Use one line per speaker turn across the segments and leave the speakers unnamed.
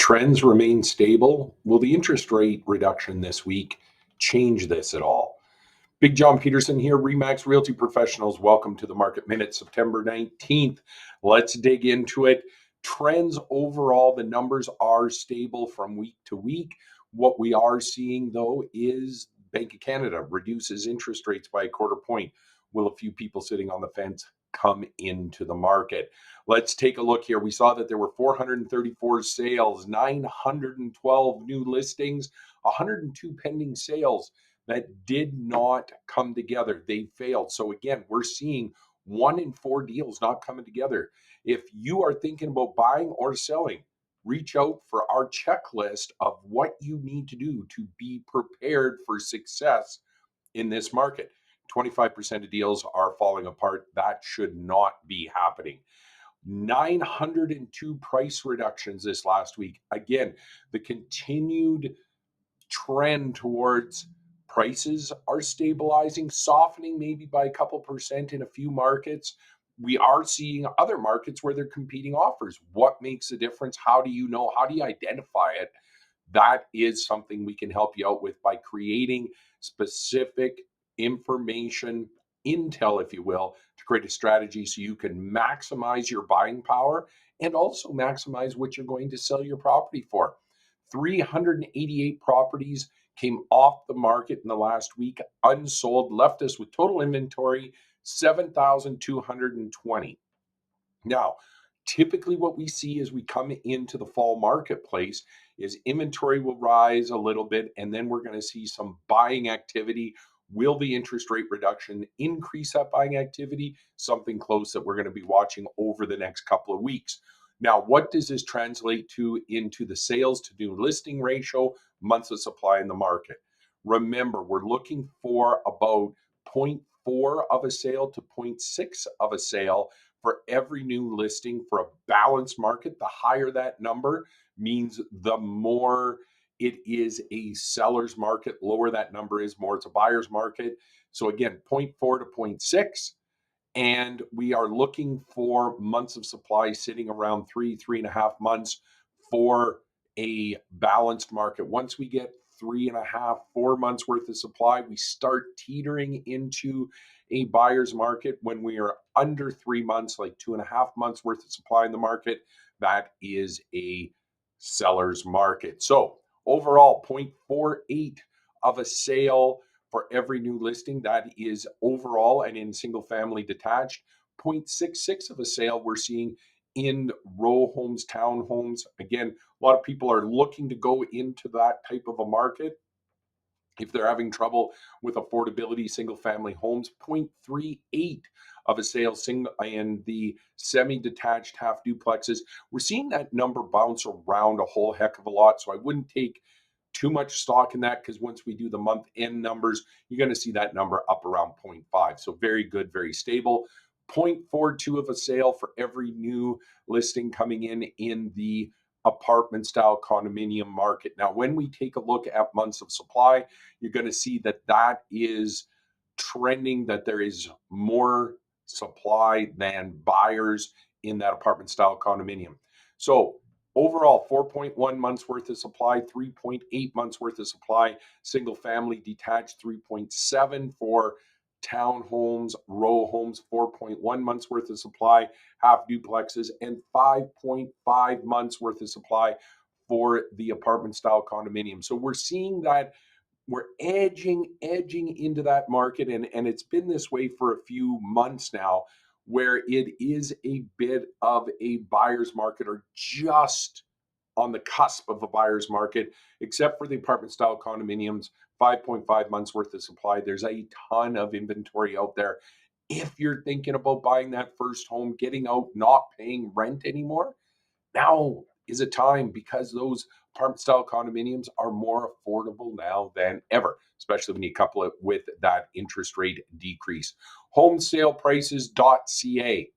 Trends remain stable. Will the interest rate reduction this week change this at all? Big John Peterson here, Remax Realty Professionals. Welcome to the Market Minute, September 19th. Let's dig into it. Trends overall, the numbers are stable from week to week. What we are seeing, though, is Bank of Canada reduces interest rates by a quarter point. Will a few people sitting on the fence come into the market? Let's take a look here. We saw that there were 434 sales, 912 new listings, 102 pending sales that did not come together. They failed. So again, we're seeing 1 in 4 deals not coming together. If you are thinking about buying or selling, reach out for our checklist of what you need to do to be prepared for success in this market. 25% of deals are falling apart. That should not be happening. 902 price reductions this last week. Again, the continued trend towards prices are stabilizing, softening maybe by a couple percent in a few markets. We are seeing other markets where they're competing offers. What makes a difference? How do you know? How do you identify it? That is something we can help you out with by creating specific information, intel, if you will, to create a strategy so you can maximize your buying power and also maximize what you're going to sell your property for. 388 properties came off the market in the last week, unsold, left us with total inventory 7,220. Now, typically what we see as we come into the fall marketplace is inventory will rise a little bit, and then we're going to see some buying activity. Will the interest rate reduction increase that buying activity? Something close that we're going to be watching over the next couple of weeks. Now, what does this translate to into the sales to new listing ratio, months of supply in the market? Remember, we're looking for about 0.4 of a sale to 0.6 of a sale for every new listing for a balanced market. The higher that number means the more it is a seller's market. Lower that number is, more it's a buyer's market. So again, 0.4 to 0.6. And we are looking for months of supply sitting around 3.5 months for a balanced market. Once we get 3.5, 4 months worth of supply, we start teetering into a buyer's market. When we are under 3 months, like 2.5 months worth of supply in the market, that is a seller's market. So overall, 0.48 of a sale for every new listing. That is overall, and in single family detached. 0.66 of a sale we're seeing in row homes, townhomes. Again, a lot of people are looking to go into that type of a market if they're having trouble with affordability. Single family homes, 0.38 of a sale in the semi-detached half duplexes. We're seeing that number bounce around a whole heck of a lot, so I wouldn't take too much stock in that, because once we do the month end numbers, you're going to see that number up around 0.5. So very good, very stable. 0.42 of a sale for every new listing coming in the apartment style condominium market. Now, when we take a look at months of supply, you're going to see that that is trending, that there is more supply than buyers in that apartment style condominium. So overall, 4.1 months worth of supply, 3.8 months worth of supply, single family detached, 3.7 for townhomes, row homes, 4.1 months worth of supply, half duplexes, and 5.5 months worth of supply for the apartment style condominium. So we're seeing that we're edging into that market, and it's been this way for a few months now, where it is a bit of a buyer's market, or just on the cusp of a buyer's market, except for the apartment style condominiums. 5.5 months worth of supply. There's a ton of inventory out there. If you're thinking about buying that first home, getting out, not paying rent anymore, now is a time, because those apartment style condominiums are more affordable now than ever, especially when you couple it with that interest rate decrease. Homesaleprices.ca.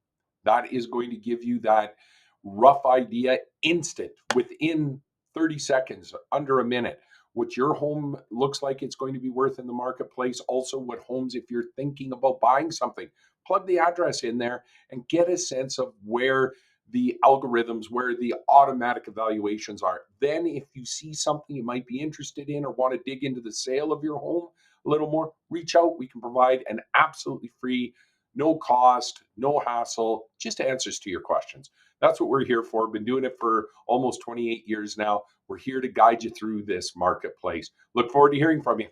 That is going to give you that rough idea, instant, within 30 seconds, under a minute, what your home looks like it's going to be worth in the marketplace. Also, what homes, if you're thinking about buying something, plug the address in there and get a sense of where the algorithms, where the automatic evaluations are. Then, if you see something you might be interested in or want to dig into the sale of your home a little more, reach out. We can provide an absolutely free, no cost, no hassle, just answers to your questions. That's what we're here for. Been doing it for almost 28 years now. We're here to guide you through this marketplace. Look forward to hearing from you.